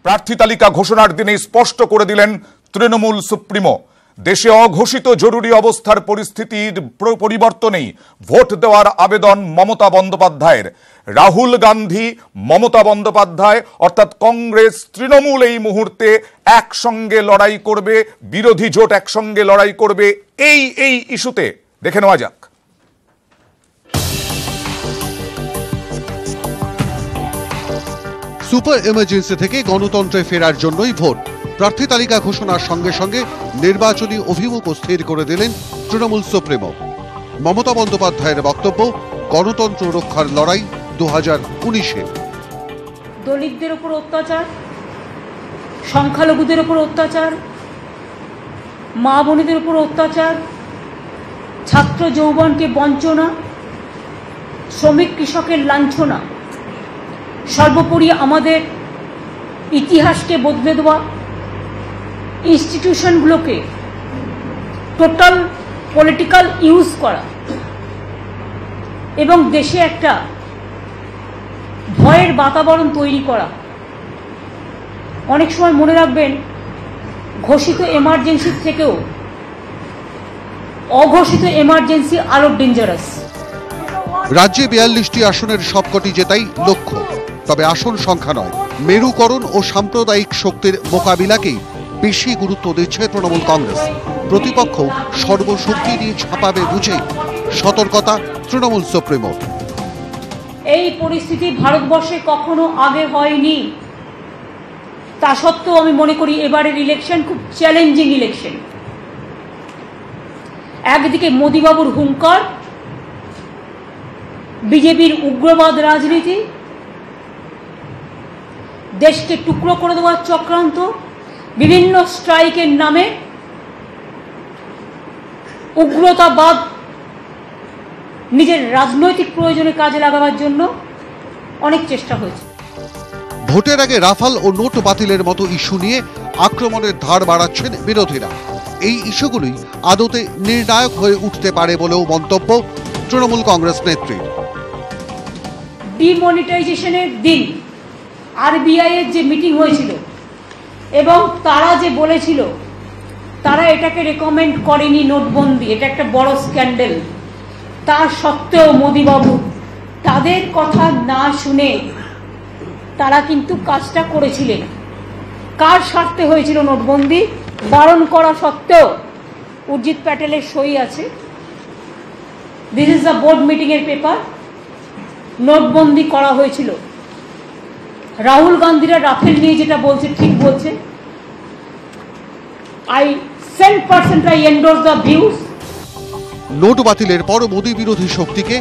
প্রার্থী তালিকা ঘোষণার দিনে স্পষ্ট করে দিলেন তৃণমূল সুপ্রিমো। দেশে অঘোষিত জরুরি অবস্থার পরিস্থিতির পরিবর্তনেই ভোট দেওয়ার আবেদন মমতা বন্দ্যোপাধ্যায়ের। রাহুল গান্ধী, মমতা বন্দ্যোপাধ্যায় অর্থাৎ কংগ্রেস তৃণমূল এই মুহূর্তে একসঙ্গে লড়াই করবে, বিরোধী জোট একসঙ্গে লড়াই করবে এই ইস্যুতে। দেখে নেওয়া যাক। সুপার এমার্জেন্সি থেকে গণতন্ত্রে ফেরার জন্যই ভোট। প্রার্থী তালিকা ঘোষণার সঙ্গে সঙ্গে নির্বাচনী অভিমুখ স্থির করে দিলেন তৃণমূল সুপ্রিমো। মমতা বন্দ্যোপাধ্যায়ের বক্তব্য, গণতন্ত্র রক্ষার লড়াই 2019-এ। দলিতদের উপর অত্যাচার, সংখ্যালঘুদের উপর অত্যাচার, মা বোনেদের উপর অত্যাচার, ছাত্র যৌবনকে বঞ্চনা, শ্রমিক কৃষকের লাঞ্ছনা, সর্বোপরি আমাদের ইতিহাসকে বদলে দেওয়া, ইনস্টিটিউশনগুলোকে টোটাল পলিটিক্যাল ইউজ করা এবং দেশে একটা ভয়ের বাতাবরণ তৈরি করা। অনেক সময় মনে রাখবেন, ঘোষিত এমার্জেন্সির থেকেও অঘোষিত এমার্জেন্সি আরো ডেঞ্জারাস। রাজ্যে 42টি আসনের সবকটি জেতাই লক্ষ্য, তবে আসন সংখ্যা নয়, মেরুকরণ ও সাম্প্রদায়িক শক্তির মোকাবিলাকেই বেশি গুরুত্ব দিচ্ছে তৃণমূল কংগ্রেস। প্রতিপক্ষ সর্বশক্তি দিয়ে ছাপাবে বুঝে সতর্কতা তৃণমূল সুপ্রিমো। এই পরিস্থিতি ভারতবর্ষে কখনো আগে হয়নি। তা সত্ত্বেও আমি মনে করি এবারের ইলেকশন খুব চ্যালেঞ্জিং ইলেকশন। একদিকে মোদিবাবুর হুঙ্কার, বিজেপির উগ্রবাদ রাজনীতি, দেশকে টুকরো করে দেওয়ার চক্রান্ত, বিভিন্ন স্ট্রাইকের নামে উগ্রতাবাদ নিজের রাজনৈতিক প্রয়োজনে কাজে লাগাবার জন্য অনেক চেষ্টা হয়েছে। ভোটের আগে রাফাল ও নোট বাতিলের মতো ইস্যু নিয়ে আক্রমণের ধার বাড়াচ্ছেন বিরোধীরা। এই ইস্যুগুলি আদতে নির্ণায়ক হয়ে উঠতে পারে বলেও মন্তব্য তৃণমূল কংগ্রেস নেত্রীর। ডিমনিটাইজেশনের দিন আরবিআই এর যে মিটিং হয়েছিল এবং তারা যে বলেছিল তারা এটাকে রেকমেন্ড করেনি নোটবন্দি, এটা একটা বড় স্ক্যান্ডাল, তা সত্ত্বেও মোদিবাবু তাদের কথা না শুনে তারা কিন্তু কাজটা করেছিলেন। কার স্বার্থে হয়েছিল নোটবন্দি? বারণ করা সত্ত্বেও উর্জিত প্যাটেলের সই আছে। This is the board meeting এর পেপার। নোটবন্দি করা হয়েছিল। রাহুল গান্ধীরা রাফেল নিয়ে যেটা বলছে ঠিক বলছে। I 100% I endorse the views. Note বাতিলের পর মোদী বিরোধী শক্তিকে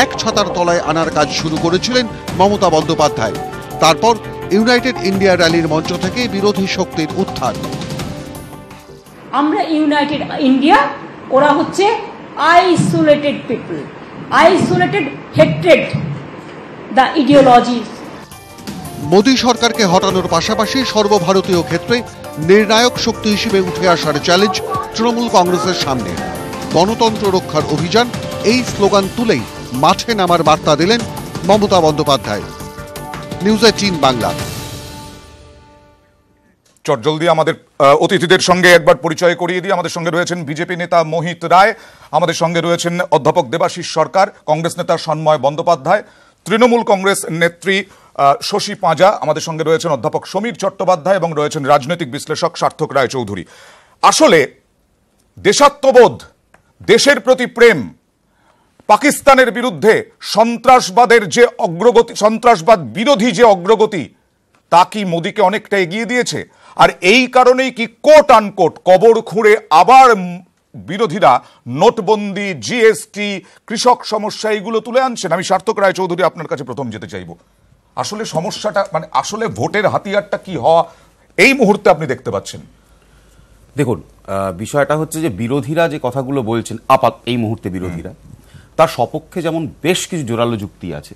এক ছাতার তলায় আনার কাজ শুরু করেছিলেন মমতা বন্দ্যোপাধ্যায়। তারপর ইউনাইটেড ইন্ডিয়া র্যালির মঞ্চ থেকে বিরোধী শক্তির উত্থান। আমরা ইউনাইটেড ইন্ডিয়া, ওরা হচ্ছে isolated people, isolated hatred the ইডিওলজিস। Modi সরকারকে হটানোর পাশাপাশি সর্বভারতীয় ক্ষেত্রে নির্ণায়ক শক্তি হিসেবে উঠে আসার চ্যালেঞ্জ তৃণমূল কংগ্রেসের সামনে। গণতন্ত্র রক্ষার অভিযান, এই স্লোগান তুলেই মাঠে নামার বার্তা দিলেন মমতা বন্দ্যোপাধ্যায়। নিউজ 18 বাংলা। চটজলদি আমাদের অতিথিদের সঙ্গে একবার পরিচয় করিয়ে দিই। আমাদের সঙ্গে রয়েছেন বিজেপি নেতা মোহিত রায়, আমাদের সঙ্গে রয়েছেন অধ্যাপক দেবাশিস সরকার, কংগ্রেস নেতা সন্ময় বন্দ্যোপাধ্যায়, তৃণমূল কংগ্রেস নেত্রী শশী পাঁজা, আমাদের সঙ্গে রয়েছেন অধ্যাপক সমীর চট্টোপাধ্যায় এবং রয়েছেন রাজনৈতিক বিশ্লেষক সার্থক রায় চৌধুরী। আসলে দেশাত্মবোধ, দেশের প্রতি প্রেম, পাকিস্তানের বিরুদ্ধে সন্ত্রাসবাদের যে অগ্রগতি, সন্ত্রাসবাদ বিরোধী যে অগ্রগতি, তা কি মোদীকে অনেকটা এগিয়ে দিয়েছে? আর এই কারণেই কি কোট আনকোট কবর খুঁড়ে আবার বিরোধীরা নোটবন্দি, জিএসটি, কৃষক সমস্যা এইগুলো তুলে আনছেন? আমি সার্থক রায় চৌধুরী আপনার কাছে প্রথম যেতে চাইব। আসলে সমস্যাটা মানে আসলে ভোটের হাতিয়ারটা কি হওয়া এই মুহূর্তে আপনি দেখতে পাচ্ছেন? দেখুন, বিষয়টা হচ্ছে যে বিরোধীরা যে কথাগুলো বলছেন এই মুহূর্তে বিরোধীরা, তার সপক্ষে যেমন বেশ কিছু জোরালো যুক্তি আছে,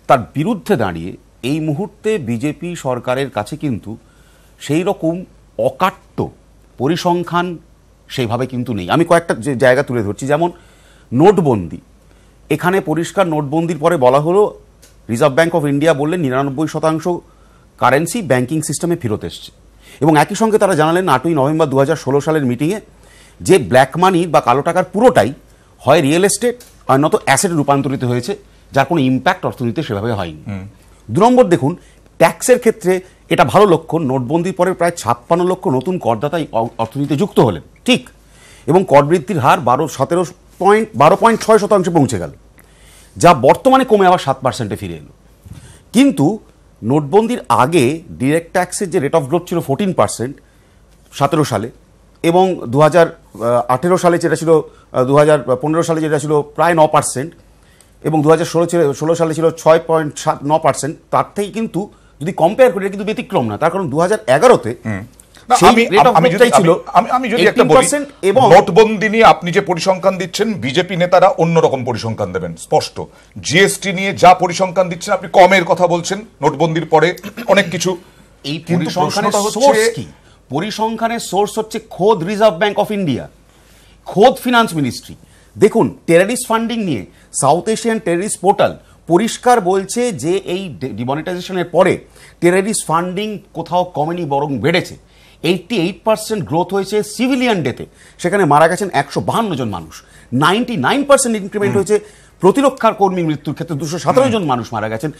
তার বিরুদ্ধে দাঁড়িয়ে এই মুহূর্তে বিজেপি সরকারের কাছে কিন্তু সেই রকম অকাট্য পরিসংখ্যান সেইভাবে কিন্তু নেই। আমি কয়েকটা জায়গা তুলে ধরছি, যেমন নোটবন্দি। এখানে পরিষ্কার নোটবন্দির পরে বলা হলো, রিজার্ভ ব্যাঙ্ক অফ ইন্ডিয়া বললেন 99% কারেন্সি ব্যাংকিং সিস্টেমে ফেরত এসছে। এবং একই সঙ্গে তারা জানালেন 8ই নভেম্বর 2016 সালের মিটিংয়ে যে ব্ল্যাক মানি বা কালো টাকার পুরোটাই হয় রিয়েল এস্টেট আর নত অ্যাসেটে রূপান্তরিত হয়েছে, যার কোনো ইম্প্যাক্ট অর্থনীতিতে সেভাবে হয়নি। 2 নম্বর দেখুন, ট্যাক্সের ক্ষেত্রে এটা ভালো লক্ষণ। নোটবন্দির পরে প্রায় 56 লক্ষ নতুন করদাতাই অর্থনীতিতে যুক্ত হলেন, ঠিক, এবং কর বৃদ্ধির হার 12.6% পৌঁছে গেল, যা বর্তমানে কমে আবার 7% ফিরে এলো। কিন্তু নোটবন্দির আগে ডিরেক্ট ট্যাক্সের যে রেট অফ গ্রোথ ছিল 14% 17 সালে, এবং 2018 সালে যেটা ছিল 2015 সালে যেটা ছিল প্রায় 9%, এবং 2016 সালে ছিল 6.9%। তার থেকে কিন্তু যদি কম্পেয়ার করি কিন্তু ব্যতিক্রম না, তার কারণ 2011-তে আমি যদি একটা বলি, এবং নোটবন্দি নিয়ে আপনি যে পরিসংখ্যান দিচ্ছেন, বিজেপি নেতারা অন্যরকম পরিসংখ্যান দেবেন স্পষ্ট। জিএসটি নিয়ে যা পরিসংখ্যান দিচ্ছেন, আপনি কমের কথা বলছেন, নোটবন্দির পরে অনেক কিছু। এই পরিসংখ্যানের সোর্স কি? পরিসংখ্যানের সোর্স হচ্ছে খোদ রিজার্ভ ব্যাংক অফ ইন্ডিয়া, খোদ ফিনান্স মিনিস্ট্রি। দেখুন, টেররিস্ট ফান্ডিং নিয়ে সাউথ এশিয়ান টেররিস্ট পোর্টাল পরিষ্কার বলছে যে এই ডিমনিটাইজেশনের পরে টেররিস্ট ফান্ডিং কোথাও কমেনি, বরং বেড়েছে। 88% গ্রোথ হয়েছে সিভিলিয়ান ডেতে, সেখানে মারা গেছেন 152 জন মানুষ। 99% ইনক্রিমেন্ট হয়েছে প্রতিরক্ষার কর্মী মৃত্যুর ক্ষেত্রে, 217 জন মানুষ মারা গেছেন।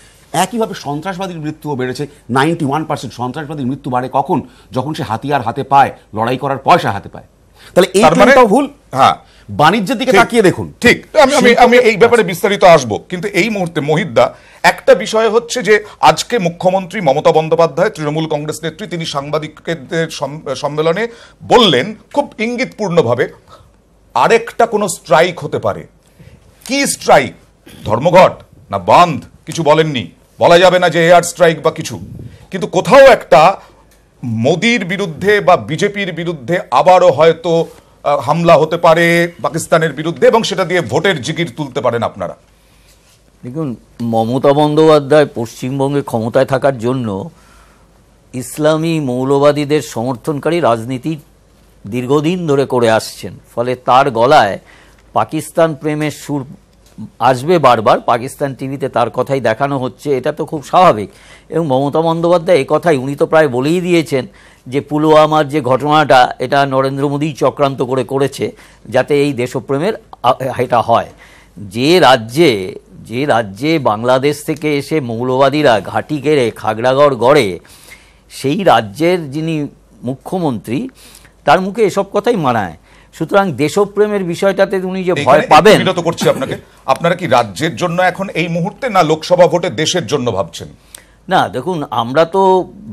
একইভাবে সন্ত্রাসবাদীর মৃত্যুও বেড়েছে 91%। সন্ত্রাসবাদীর মৃত্যু বাড়ে কখন? যখন সে হাতিয়ার হাতে পায়, লড়াই করার পয়সা হাতে পায়। তাহলে এই ট্রেন্ডটাও ভুল। হ্যাঁ, বাণিজ্যের দিকে তাকিয়ে দেখুন। ঠিক, আমি এই ব্যাপারে বিস্তারিত আসবো, কিন্তু এই মুহূর্তে মহিতদা, একটা বিষয় হচ্ছে যে আজকে মুখ্যমন্ত্রী মমতা বন্দ্যোপাধ্যায়, তৃণমূল কংগ্রেস নেত্রী, তিনি সাংবাদিকদের সম্মেলনে বললেন খুব ইঙ্গিতপূর্ণভাবে আরেকটা কোনো স্ট্রাইক হতে পারে। কি স্ট্রাইক? ধর্মঘট না বাঁধ? কিছু বলেননি, বলা যাবে না যে এয়ার স্ট্রাইক বা কিছু, কিন্তু কোথাও একটা মোদির বিরুদ্ধে বা বিজেপির বিরুদ্ধে আবারও হয়তো হামলা হতে পারে পাকিস্তানের বিরুদ্ধে, এবং সেটা দিয়ে ভোটের জিগির তুলতে পারেন আপনারা। দেখুন, মমতা বন্দ্যোপাধ্যায় পশ্চিমবঙ্গে ক্ষমতায় থাকার জন্য ইসলামী মৌলবাদীদের সমর্থনকারী রাজনীতি দীর্ঘদিন ধরে করে আসছেন। ফলে তার গলায় পাকিস্তান প্রেমের সুর আসবে বারবার। পাকিস্তান টিভিতে তার কথাই দেখানো হচ্ছে, এটা তো খুব স্বাভাবিক। এবং মমতা বন্দ্যোপাধ্যায় এই কথাই উনি তো প্রায় বলেই দিয়েছেন যে পুলওয়ামার যে ঘটনাটা, এটা নরেন্দ্র মোদী চক্রান্ত করেছে যাতে এই দেশপ্রেমের এটা হয়। যে রাজ্যে বাংলাদেশ থেকে এসে মৌলবাদীরা ঘাঁটি গেড়ে খাগড়াগড় গড়ে, সেই রাজ্যের যিনি মুখ্যমন্ত্রী, তার মুখে এসব কথাই মানায়। সুতরাং দেশপ্রেমের বিষয়টাতে উনি যে ভয় পাবেন। বিরত করছি আপনাকে, আপনারা কি রাজ্যের জন্য এখন এই মুহূর্তে, না লোকসভা ভোটে দেশের জন্য ভাবছেন? না, দেখুন, আমরা তো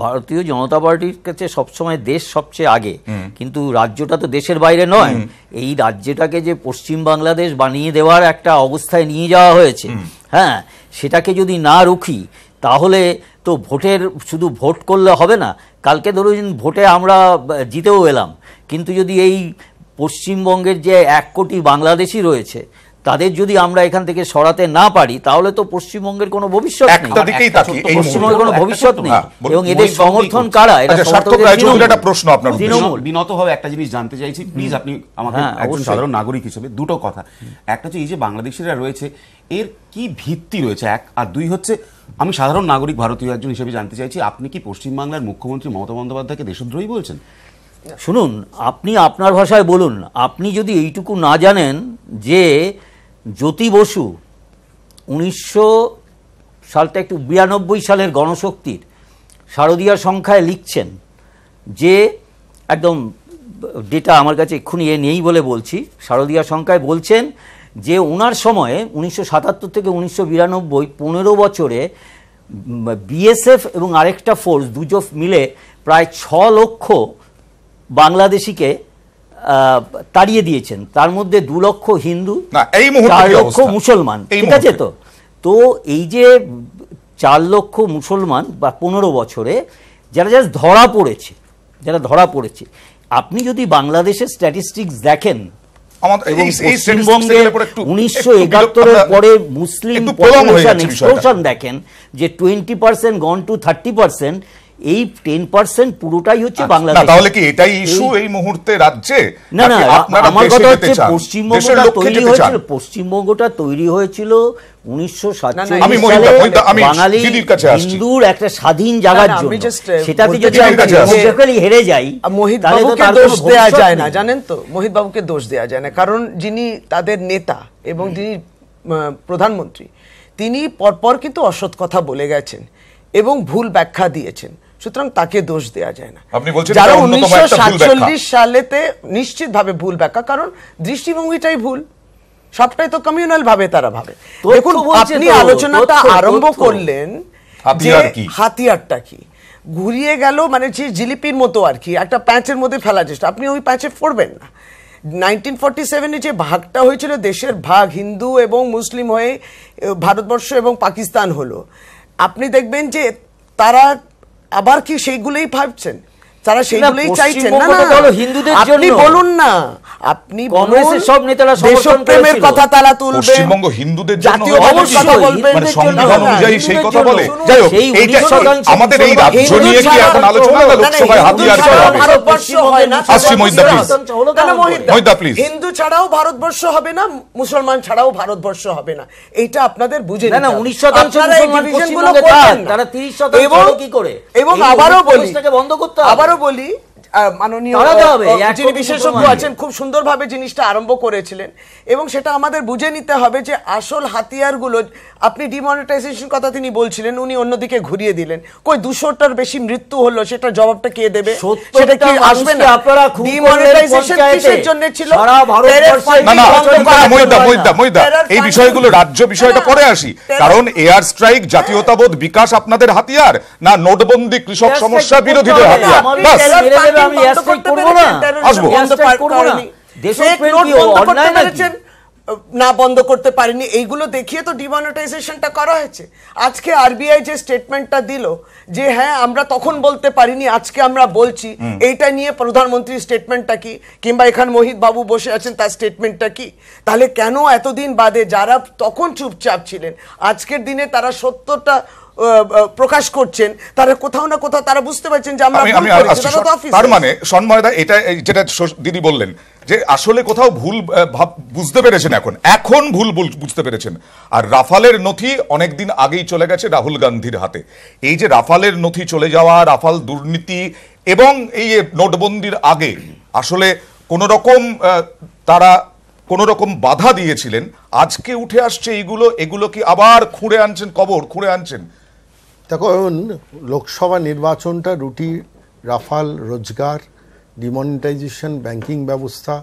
ভারতীয় জনতা পার্টির কাছে সবসময় দেশ সবচেয়ে আগে, কিন্তু রাজ্যটা তো দেশের বাইরে নয়। এই রাজ্যটাকে যে পশ্চিম বাংলাদেশ বানিয়ে দেওয়ার একটা অবস্থায় নিয়ে যাওয়া হয়েছে, হ্যাঁ, সেটাকে যদি না রুখি তাহলে তো শুধু ভোট করলে হবে না। কালকে ধরুন ভোটে আমরা জিতেও এলাম, কিন্তু যদি এই পশ্চিমবঙ্গের যে 1 কোটি বাংলাদেশি রয়েছে তাদের যদি আমরা এখান থেকে সরাতে না পারি, তাহলে তো পশ্চিমবঙ্গের কোনো ভবিষ্যৎ নেই। পশ্চিমবঙ্গের কোনো ভবিষ্যৎ নেই। এবং এদের সমর্থন কারা? একটা প্রশ্ন আপনার বিনতভাবে একটা জিনিস জানতে চাইছি, প্লিজ আপনি আমাকে একজন সাধারণ নাগরিক হিসেবে দুটো কথা। একটা হচ্ছে এই যে বাংলাদেশিরা রয়েছে, এর কি ভিত্তি রয়েছে, 1, আর 2 হচ্ছে আমি সাধারণ নাগরিক ভারতীয় একজন হিসেবে জানতে চাইছি, আপনি কি পশ্চিমবাংলার মুখ্যমন্ত্রী মমতা বন্দ্যোপাধ্যায়কে দেশদ্রোহী বলছেন? শুনুন, আপনি আপনার ভাষায় বলুন। আপনি যদি এইটুকু না জানেন যে জ্যোতি বসু 1992 সালের গণশক্তির শারদীয়া সংখ্যায় লিখছেন, যে একদম ডেটা আমার কাছে এক্ষুনি নেই বলে বলছি, শারদীয়া সংখ্যায় বলছেন যে ওনার সময়ে 1977 থেকে 1992 15 বছরে বিএসএফ এবং আরেকটা ফোর্স দুটো মিলে প্রায় 6 লক্ষ বাংলাদেশিকে তাড়িয়ে দিয়েছেন। তার মধ্যে 2 লক্ষ হিন্দু, 4 লক্ষ মুসলমান, ঠিক আছে? তো এই যে 4 লক্ষ মুসলমান বা 15 বছরে যারা ধরা পড়েছে, আপনি যদি বাংলাদেশের স্ট্যাটিস্টিক্স দেখেন, পশ্চিমবঙ্গে 1971 পরে মুসলিম পপুলেশন এক্সপ্লোশন দেখেন, যে 20% গন টু 30%, এই 10% পুরোটাই হচ্ছে না, বাংলাদেশ। তাহলে কি এটাই ইস্যু এই মুহূর্তে রাজ্যে? না না, আমার কথা হচ্ছে পশ্চিমবঙ্গটা তৈরি হয়েছিল 1947 আমি বাঙালি হিন্দুর একটা স্বাধীন জায়গার জন্য। সেটাতে যদি হেরে যাই মোহিত বাবুকে দোষ দেয়া যায় না, জানেন তো, মোহিত বাবুকে দোষ দেয়া যায় না, কারণ যিনি তাদের নেতা এবং যিনি প্রধানমন্ত্রী, তিনি পরপর কিন্তু অসৎ কথা বলে গেছেন এবং ভুল ব্যাখ্যা দিয়েছেন, সুতরাং তাকে দোষ দেয়া যায় না। যারা 1947 সালেতে নিশ্চিতভাবে ভুল ব্যাখ্যা, কারণ দৃষ্টিভঙ্গিটাই ভুল, সবটাই তো কমিউনাল ভাবে তারা ভাবে। দেখুন, আপনি আলোচনাটা আরম্ভ করলেন যে হাতিয়ারটা কি, ঘুরিয়ে গেল মানে যে জিলিপির মতো আর কি, একটা প্যাঁচের মধ্যে ফেলা চেষ্টা, আপনি ওই প্যাঁচে পড়বেন না। 1947 যে ভাগটা হয়েছিল, দেশের ভাগ হিন্দু এবং মুসলিম হয়ে ভারতবর্ষ এবং পাকিস্তান হলো, আপনি দেখবেন যে তারা আবার কি সেইগুলোই ভাবছেন, তারা সেইগুলোই চাইছেন। না না, আপনি বলুন না, আপনি কংগ্রেসের সব নেতারা দেশপ্রেমের কথা তারা তুলবেন, পশ্চিমবঙ্গ হিন্দুদের জন্য জাতীয়তাবাদের কথা বলবেন, মানে সংবিধান অনুযায়ী সেই কথা বলে। যাই হোক, আমাদের এই রাজ্য নিয়ে কি এখন আলোচনা না লোকসভায় হাতিয়ার করা হবে? ভারতবর্ষ হয় না, আসছি মহিদা প্লিজ। হিন্দু ছাড়াও ভারতবর্ষ হবে না, মুসলমান ছাড়াও ভারতবর্ষ হবে না, এইটা আপনাদের বুঝে নিতে হবে। না 19% মুসলমান পশ্চিমবঙ্গে থাকেন, তারা 30% কি করে? এবং আবারও বলি, বন্ধ করতে হবে। আবারও বলি, মাননীয় যিনি বিশেষজ্ঞ আছেন খুব সুন্দরভাবে জিনিসটা আরম্ভ করেছিলেন, এবং সেটা আমাদের বুঝে নিতে হবে যে আসল হাতিয়ারগুলো, আপনি ডিমনিটাইজেশন কথা তিনি বলছিলেন, উনি অন্যদিকে ঘুরিয়ে দিলেন, কই 200টার বেশি মৃত্যু হলো, সেটা জবাবটা কে দেবে? সেটা কি আসবে না? ডিমনিটাইজেশন কিসের জন্য ছিল? এই বিষয়গুলো রাজ্য বিষয়টা পরে আসি, কারণ এয়ার স্ট্রাইক জাতীয়তাবোধ বিকাশ আপনাদের হাতিয়ার, না নোটবন্দি কৃষক সমস্যা বিরোধীদের হাতিয়ার? আমি অ্যাস্ট্রাইক করব না, আসবো না বন্ধ করতে পারেনি, এইগুলো দেখিয়ে তো ডিমনিটাইজেশনটা করা হয়েছে। আজকে আরবিআই যে স্টেটমেন্টটা দিল যে হ্যাঁ আমরা তখন বলতে পারিনি, আজকে আমরা বলছি, এইটা নিয়ে প্রধানমন্ত্রীর স্টেটমেন্টটা কি, কিংবা এখানে মোহিত বাবু বসে আছেন তার স্টেটমেন্টটা কি? তাহলে কেন এতদিন বাদে যারা তখন চুপচাপ ছিলেন, আজকের দিনে তারা সত্যটা প্রকাশ করছেন, তারা কোথাও না কোথাও তারা বুঝতে পারছেন যে আমরা ভুল করেছি? তার মানে সন্ময়দা, এটা যেটা দিদি বললেন যে আসলে কোথাও ভুল বুঝতে পেরেছেন, এখন ভুল বুঝতে পেরেছেন। আর রাফালের নথি অনেকদিন আগেই চলে গেছে রাহুল গান্ধীর হাতে। এই যে রাফালের নথি চলে যাওয়া, রাফাল দুর্নীতি এবং এই নোটবন্দির আগে আসলে কোন রকম তারা কোন রকম বাধা দিয়েছিলেন, আজকে উঠে আসছে এগুলো কি আবার খুঁড়ে আনছেন, কবর খুঁড়ে আনছেন? দেখুন, লোকসভা নির্বাচনটা রুটি, রাফাল, রোজগার, ডিমনিটাইজেশন, ব্যাংকিং ব্যবস্থা,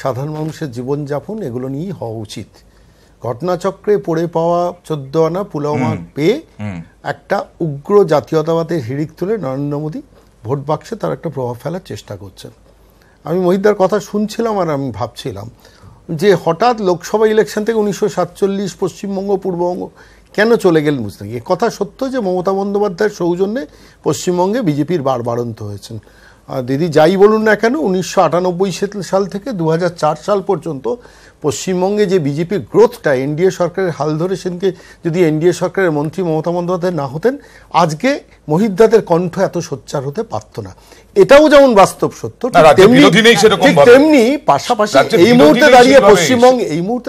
সাধারণ মানুষের জীবনযাপন, এগুলো নিয়েই হওয়া উচিত। ঘটনাচক্রে পড়ে পাওয়া 14 আনা পুলওয়ামা পেয়ে একটা উগ্র জাতীয়তাবাদের হিড়িক তুলে নরেন্দ্র মোদী ভোট বাক্সে তার একটা প্রভাব ফেলার চেষ্টা করছেন। আমি মহিদার কথা শুনছিলাম আর আমি ভাবছিলাম যে হঠাৎ লোকসভা ইলেকশন থেকে 1947 পশ্চিমবঙ্গ, পূর্ববঙ্গ কেন চলে গেলেন বুঝতে পারি। এ কথা সত্য যে মমতা বন্দ্যোপাধ্যায়ের সৌজন্যে পশ্চিমবঙ্গে বিজেপির বাড়ন্ত হয়েছেন। দিদি যাই বলুন না কেন, 1998 সাল থেকে 2004 সাল পর্যন্ত পশ্চিমবঙ্গে যে বিজেপির গ্রোথটা, এনডিএ সরকারের হাল ধরে সেদিনকে যদি এনডিএ সরকারের মন্ত্রী মমতা বন্দ্যোপাধ্যায় না হতেন, আজকে মহিদ্দাদের কণ্ঠ এত সোচ্চার হতে পারত না। এটাও যেমন বাস্তব সত্য, তেমনি পাশাপাশি এই মুহূর্তে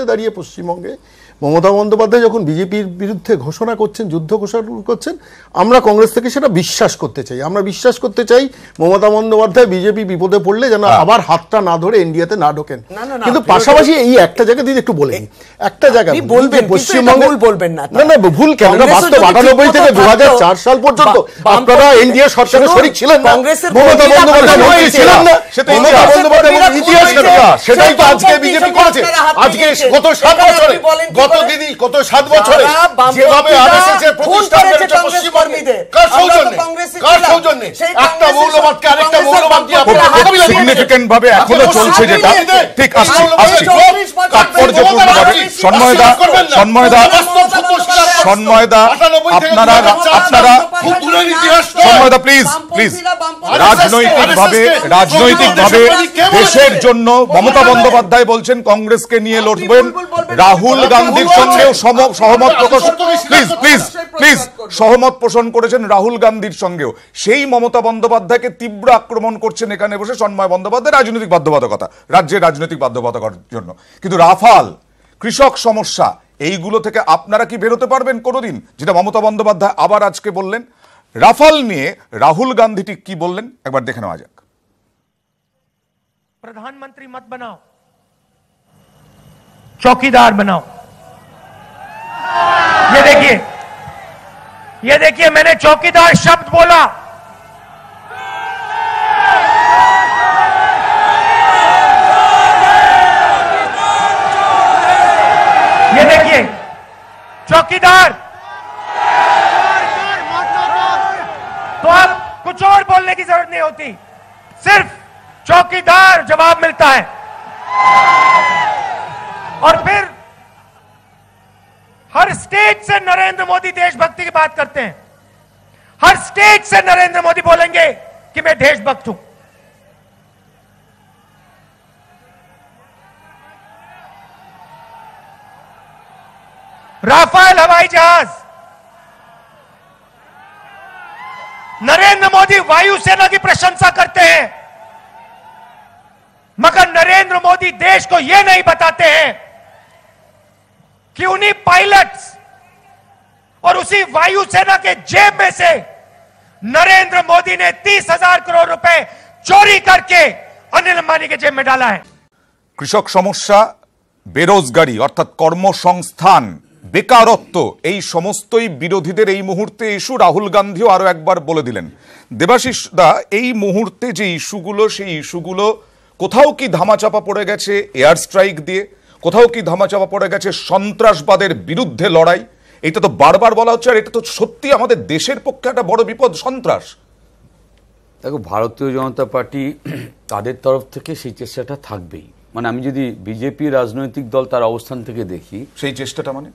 দাঁড়িয়ে পশ্চিমবঙ্গে মমতা বন্দ্যোপাধ্যায় যখন বিজেপির বিরুদ্ধে ঘোষণা করছেন, যুদ্ধ ঘোষণা করছেন, আমরা কংগ্রেস থেকে সেটা বিশ্বাস করতে চাই। আমরা বিশ্বাস করতে চাই মমতা বন্দ্যোপাধ্যায় বিজেপি বিপদে পড়লে যেন আবার হাতটা না ধরে এনডিএতে না ঢোকেন। কিন্তু পাশাপাশি এই একটা জায়গা দিয়ে একটু বলে একটা জায়গা বলবেন, পশ্চিমবঙ্গে বলবেন না, না ভুল কেন, বাস্তব 98 থেকে 2004 সাল পর্যন্ত আপনারা এনডিএ সরকারের শরিক ছিলেন না, মমতা বন্দ্যোপাধ্যায় ছিলেন না, মমতা বন্দ্যোপাধ্যায় ইতিহাস সেটাই তো আজকে বিজেপি করেছে। আজকে গত 7 বছরে গত 7 বছরে যেভাবে আরএসএস এর প্রতিষ্ঠান করেছে পশ্চিমবঙ্গে, কার সৌজন্যে একটা মৌলবাদকে আরেকটা মৌলবাদ দিয়ে আপনারা সিগনিফিকেন্ট ভাবে এখনো চলছে, যেটা ঠিক আসছে তাৎপর্যপূর্ণভাবে। সন্ময়দা সন্ময়দা প্লিজ রাজনৈতিকভাবে দেশের জন্য মমতা বন্দ্যোপাধ্যায় বলছেন কংগ্রেসকে নিয়ে লড়বেন, রাহুল গান্ধী গান্ধীর সঙ্গেও সহমত প্রকাশ প্লিজ সহমত পোষণ করেছেন রাহুল গান্ধীর সঙ্গেও। সেই মমতা বন্দ্যোপাধ্যায়কে তীব্র আক্রমণ করছেন এখানে বসে সন্ময় বন্দ্যোপাধ্যায় রাজনৈতিক বাধ্যবাধকতা, রাজ্যের রাজনৈতিক বাধ্যবাধকতার জন্য। কিন্তু রাফাল, কৃষক সমস্যা, এইগুলো থেকে আপনারা কি বেরোতে পারবেন কোনোদিন? যেটা মমতা বন্দ্যোপাধ্যায় আবার আজকে বললেন। রাফাল নিয়ে রাহুল গান্ধী ঠিক কি বললেন একবার দেখে নেওয়া যাক। प्रधानमंत्री मत बनाओ, चौकीदार बनाओ। ये देखिए मैंने चौकीदार शब्द बोला। ये देखिए चौकीदार, तो अब कुछ और बोलने की जरूरत नहीं होती, सिर्फ चौकीदार जवाब मिलता है। और फिर हर स्टेज से नरेंद्र मोदी देशभक्ति की बात करते हैं, हर स्टेज से नरेंद्र मोदी बोलेंगे कि मैं देशभक्त हूं। राफेल हवाई जहाज, नरेंद्र मोदी वायुसेना की प्रशंसा करते हैं, मगर नरेंद्र मोदी देश को यह नहीं बताते हैं कि उन्हीं पायलट्स और उसी वायुसेना के जेब में से नरेंद्र मोदी ने 30,000 करोड़ रुपए चोरी करके अनिल अंबानी के जेब में डाला है। কৃষক সমস্যা, বেরোজগারি অর্থাৎ কর্মসংস্থান, বেকারত্ব, এই সমস্তই বিরোধীদের এই মুহূর্তে ইস্যু। রাহুল গান্ধীও আরো একবার বলে দিলেন। দেবাশিস দা, এই মুহূর্তে যে ইস্যুগুলো, সেই ইস্যুগুলো কোথাও কি ধামাচাপা পড়ে গেছে এয়ার স্ট্রাইক দিয়ে, কোথাও কি ধামাচাপা পড়ে গেছে সন্ত্রাসবাদের বিরুদ্ধে লড়াই? এটা তো বারবার বলা হচ্ছে, আর এটা তো সত্যি আমাদের দেশের পক্ষে একটা বড় বিপদ, সন্ত্রাস। দেখো, ভারতীয় জনতা পার্টি তাদের তরফ থেকে সেই চেষ্টাটা থাকবেই। মানে আমি যদি বিজেপি রাজনৈতিক দল তার অবস্থান থেকে দেখি, সেই চেষ্টাটা মানে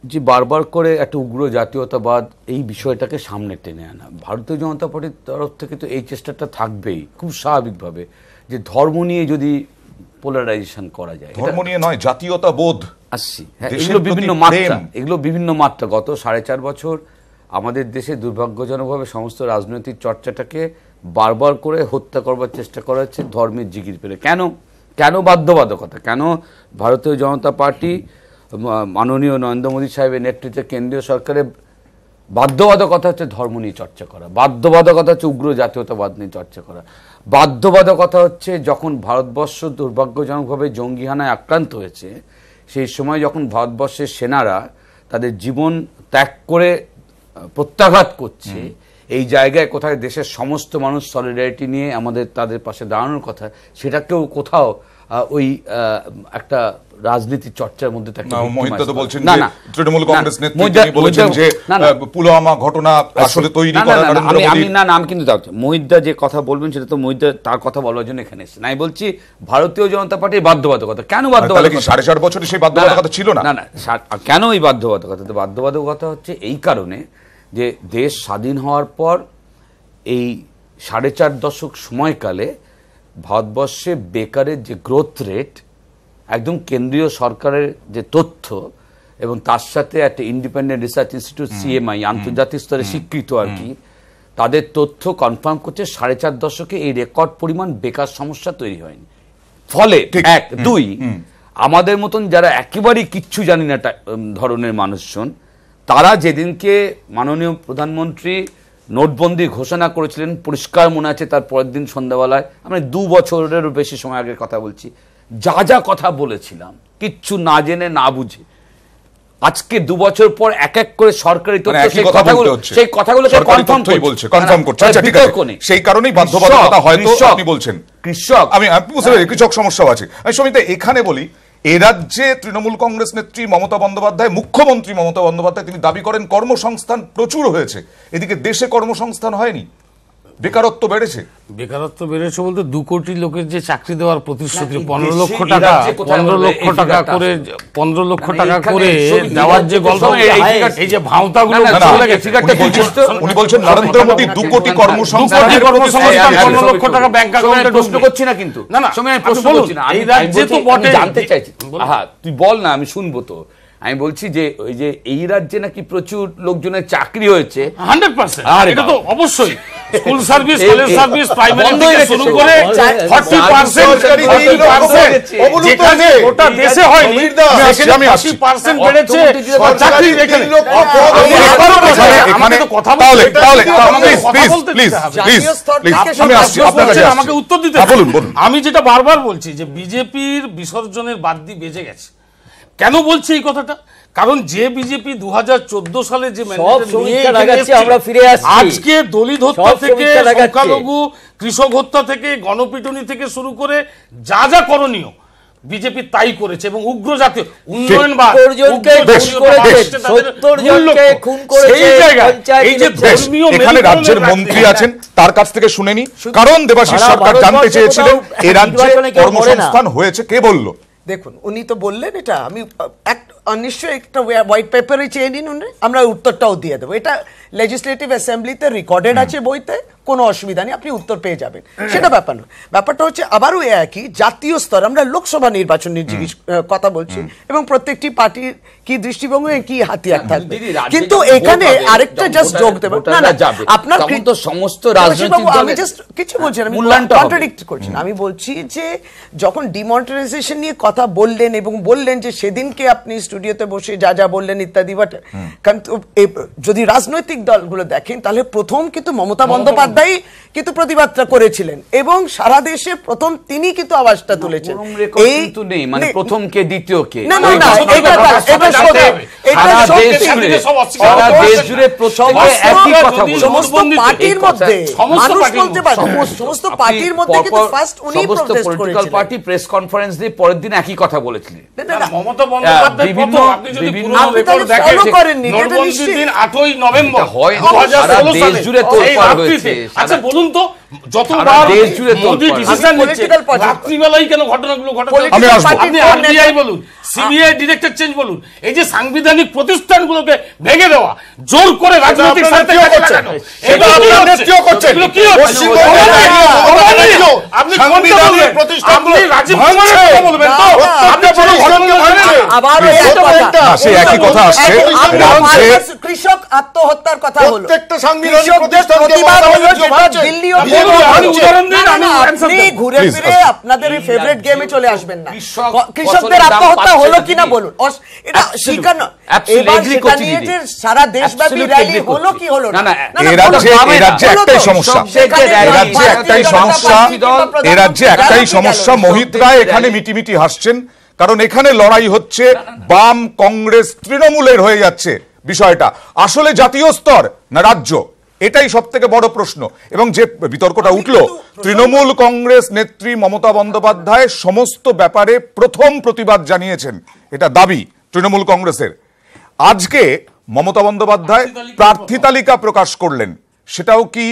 যে বারবার করে একটা উগ্র জাতীয়তাবাদ এই বিষয়টাকে সামনে টেনে আনা, ভারতীয় জনতা পার্টির তরফ থেকে তো এই চেষ্টাটা থাকবেই খুব স্বাভাবিকভাবে, যে ধর্ম নিয়ে যদি পোলারাইজেশন করা যায়। ধর্ম নিয়ে নয়, জাতীয়তাবোধ আসছি, হ্যাঁ, এগুলো বিভিন্ন মাত্রা। গত 4.5 বছর আমাদের দেশে দুর্ভাগ্যজনকভাবে সমস্ত রাজনৈতিক চর্চাটাকে বারবার করে হত্যা করবার চেষ্টা করা হচ্ছে ধর্মের জিগির পেলে। কেন বাধ্যবাধকতা? কেন ভারতীয় জনতা পার্টি মাননীয় নরেন্দ্র মোদী সাহেবের নেতৃত্বে কেন্দ্রীয় সরকারের বাধ্যবাধকতা হচ্ছে ধর্ম নিয়ে চর্চা করা, বাধ্যবাধকতা হচ্ছে উগ্র জাতীয়তাবাদ নিয়ে চর্চা করা, বাধ্যবাধকতা হচ্ছে যখন ভারতবর্ষ দুর্ভাগ্যজনকভাবে জঙ্গি হানায় আক্রান্ত হয়েছে, সেই সময় যখন ভারতবর্ষের সেনারা তাদের জীবন ত্যাগ করে প্রত্যাঘাত করছে, এই জায়গায় কোথায় দেশের সমস্ত মানুষ সলিডারিটি নিয়ে আমাদের তাদের পাশে দাঁড়ানোর কথা, সেটাকেও কোথাও ওই একটা রাজনীতির চর্চার মধ্যে থাকে। তৃণমূল কংগ্রেস নেত্রী বলেছেন যে পুলওয়ামা ঘটনা আসলে তৈরি করা নরেন্দ্র মোদি। আমি কিন্তু মহিদ্দা যে কথা বলবেন সেটা তো মহিদ্দা তার কথা বলার জন্য এখানে এসেছেন। আমি বলছি ভারতীয় জনতা পার্টির বাধ্যবাধকতা। কেন বাধ্যবাধকতা? 4.5 বছরে সেই বাধ্যবাধকতা ছিল না। কেন এই বাধ্যবাধকতা? বাধ্যবাধকতা হচ্ছে এই কারণে যে দেশ স্বাধীন হওয়ার পর এই 4.5 দশক সময়কালে ভারতবর্ষে বেকারের যে গ্রোথ রেট, একদম কেন্দ্রীয় সরকারের যে তথ্য এবং তার সাথে একটা ইন্ডিপেন্ডেন্ট রিসার্চ ইনস্টিটিউট সিএমআই আন্তর্জাতিক স্তরে স্বীকৃত আর কি, তাদের তথ্য কনফার্ম করছে 4.5 দশকে এই রেকর্ড পরিমাণ বেকার সমস্যা তৈরি হয়নি। ফলে 1, 2 আমাদের মতন যারা একেবারেই কিচ্ছু জানি না ধরনের মানুষজন, তারা যেদিনকে মাননীয় প্রধানমন্ত্রী নোটবন্দি ঘোষণা করেছিলেন, পরিষ্কার মনে আছে তার পরের দিন সন্ধ্যাবেলায়, আমরা 2 বছরেরও বেশি সময় আগের কথা বলছি, যা কথা বলেছিলাম কিচ্ছু না জেনে না বুঝে, আজকে 2 বছর পর এক এক করে সরকারি তথ্য সেই কথাগুলোকে কনফার্ম করছে। আচ্ছা ঠিক আছে, সেই কারণেই বাধ্যবাধকতা হয়তো আপনি বলছেন। কৃষক, আমি বুঝতে পারি কৃষক সমস্যাও আছে। আমি সমিতা এখানে বলি, এ রাজ্যে তৃণমূল কংগ্রেস নেত্রী মমতা বন্দ্যোপাধ্যায়, মুখ্যমন্ত্রী মমতা বন্দ্যোপাধ্যায়, তিনি দাবি করেন কর্মসংস্থান প্রচুর হয়েছে, এদিকে দেশে কর্মসংস্থান হয়নি, বেকারত্ব বেড়েছে। বেকারত্ব বেড়েছে বলতে 2 কোটি লোকের যে চাকরি দেওয়ার প্রতিশ্রুতি, 15 লক্ষ টাকা করে 15 লক্ষ টাকা করে দেওয়ার যে গল্প, এই যে ভাওতাগুলো উনি বলছেন নরেন্দ্র মোদী 2 কোটি কর্মসংস্থান 15 লক্ষ টাকা ব্যাংক অ্যাকাউন্টে প্রশ্ন করছি না, কিন্তু না সময় আমি প্রশ্ন করছি না, এই রাজ্যে তো বটে জানতে চাইছি। তুই বল না, আমি শুনবো তো। আমি বলছি যে ওই যে এই রাজ্যে নাকি প্রচুর লোকজনের চাকরি হয়েছে 100%, এটা তো অবশ্যই school service, college service, primary থেকে শুরু করে 40% যেখানে গোটা দেশে হয়নি সেখানে 80% বেড়েছে চাকরি। এখানে আমাকে তো কথা বলতে, আমাকে উত্তর দিতে বলুন। আমি যেটা বারবার বলছি যে বিজেপির বিসর্জনের বাদ্যি বেজে গেছে। কেন বলছি এই কথাটা? কারণ যে বিজেপি 2014 সালে যে আজকে দলিত হত্যা থেকে সংখ্যালঘু কৃষক হত্যা থেকে গণপিটুনি থেকে শুরু করে যা যা করণীয় বিজেপি তাই করেছে, এবং উগ্র জাতীয় উন্নয়নবাদ এখানে রাজ্যের মন্ত্রী আছেন, তার কাছ থেকে শুনে নি। কারণ দেবাশিস সরকার জানতে চেয়েছিলেন এই রাজ্যে কর্মসংস্থান হয়েছে, কে বলল? দেখুন, উনি তো বললেন এটা, আমি নিশ্চয়ই একটা হোয়াইট পেপারে চেয়ে নিন, আমরা উত্তরটাও দিয়ে দেবো। এটা লেজিসলেটিভ অ্যাসেম্বলিতে রেকর্ডেড আছে বইতে, কোনো অসুবিধা নেই, আপনি উত্তর পেয়ে যাবেন, সেটা ব্যাপার নয়। ব্যাপারটা হচ্ছে আবারও একই জাতীয় স্তর, আমরা লোকসভা নির্বাচন কথা বলছি, এবং প্রত্যেকটি পার্টির কি দৃষ্টিভঙ্গি, কি হাতিয়ার থাকবে। কিন্তু এখানে আরেকটা জাস্ট যোগ দেব, আপনার সমস্ত রাজনৈতিক আমি জাস্ট কিছু বলছি না, আমি কন্ট্রাডিক্ট করছি না। আমি বলছি যে যখন ডিমনিটাইজেশন নিয়ে কথা বললেন এবং বললেন যে সেদিনকে আপনি স্টুডিওতে বসে যা যা বললেন ইত্যাদি, বাট যদি রাজনৈতিক দলগুলো দেখেন তাহলে প্রথম কিন্তু মমতা বন্দ্যোপাধ্যায় কিন্তু প্রতিবাদটা করেছিলেন, এবং সারা দেশে প্রথম তিনি কিন্তু আওয়াজটা তুলেছেন। এই নেই মানে প্রথম কে দ্বিতীয় কে, না না না, এটা সমস্ত পার্টির মধ্যে মানুষ বলতে পারে, সমস্ত পার্টির মধ্যে কিন্তু ফার্স্ট উনি প্রটেস্ট করেছিলেন। পার্টি প্রেস কনফারেন্স দিয়ে পরের দিন একই কথা বলেছিলেন। মমতা বন্দ্যোপাধ্যায় বিভিন্ন রেকর্ড দেখেন, নোটবন্দির দিন 8ই নভেম্বর 2016 সালে জুড়ে তোলপাড় হয়েছে। আচ্ছা বলুন তো, যতবার মোদি ডিসিশন নিচ্ছে রাত্রিবেলায় কেন ঘটনাগুলো ঘটে? আপনি আরবিআই বলুন, সিবিআই ডিরেক্টর চেঞ্জ বলুন, এই যে সাংবিধানিক প্রতিষ্ঠানগুলোকে ভেঙে দেওয়া জোর করে রাজনৈতিক স্বার্থে লাগানো, এটা আপনারা নেতৃত্ব করছেন। আপনি সাংবিধানিক প্রতিষ্ঠানগুলো রাজীব কুমারের কথা বলবেন তো? আপনি বড় ঘটনা ভাঙছে, আবার সেই একই কথা আসছে। রাজ্যে কৃষক আত্মহত্যার কথা হলো, প্রত্যেকটা সাংবিধানিক প্রতিষ্ঠানকে দিল্লি ঘুরে ফিরে আপনাদের ফেভারিট গেমে চলে আসবেন না। কৃষকদের আত্মহত্যা হলো কিনা বলুন, এটা স্বীকার না। এবার সেটা নিয়ে যে সারা দেশব্যাপী র্যালি হলো কি হলো না, এই রাজ্যে একটাই সমস্যা, এই রাজ্যে একটাই সমস্যা। মোহিত রায় এখানে মিটিমিটি হাসছেন, কারণ এখানে লড়াই হচ্ছে বাম, কংগ্রেস, তৃণমূলের হয়ে যাচ্ছে বিষয়টা। আসলে জাতীয় স্তর না রাজ্য, এটাই সব থেকে বড় প্রশ্ন। এবং যে বিতর্কটা উঠল, তৃণমূল কংগ্রেস নেত্রী মমতা বন্দ্যোপাধ্যায় সমস্ত ব্যাপারে প্রথম প্রতিবাদ জানিয়েছেন, এটা দাবি তৃণমূল কংগ্রেসের। আজকে মমতা বন্দ্যোপাধ্যায় প্রার্থী তালিকা প্রকাশ করলেন, সেটাও কি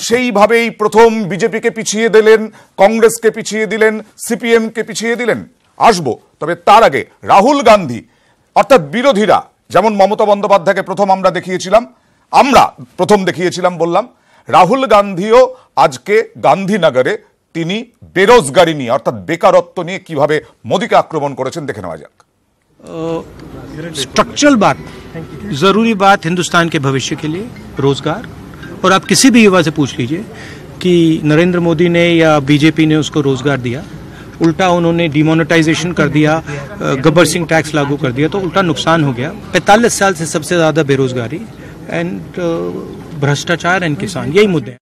সেইভাবেই প্রথম বিজেপিকে পিছিয়ে দিলেন, কংগ্রেসকে পিছিয়ে দিলেন, সিপিএমকে পিছিয়ে দিলেন? আসবো, তবে তার আগে রাহুল গান্ধী অর্থাৎ বিরোধীরা যেমন মমতা বন্দ্যোপাধ্যায়কে প্রথম আমরা দেখিয়েছিলাম বললাম, রাহুল গান্ধীও আজকে গান্ধীনগরে তিনি বেরোজগারি নিয়ে অর্থাৎ বেকারত্ব নিয়ে কিভাবে মোদীকে আক্রমণ করেছেন দেখে নেওয়া যাক। स्ट्रक्चरल बात, जरूरी बात हिंदुस्तान के भविष्य के लिए रोजगार, और आप किसी भी युवा से पूछ लीजिए कि नरेंद्र मोदी ने या बीजेपी ने उसको रोजगार दिया, उल्टा उन्होंने डिमोनेटाइजेशन कर दिया, गब्बर सिंह टैक्स लागू कर दिया, तो उल्टा नुकसान हो गया। 45 साल से सबसे ज्यादा बेरोजगारी एंड भ्रष्टाचार एंड किसान, यही मुद्दे हैं।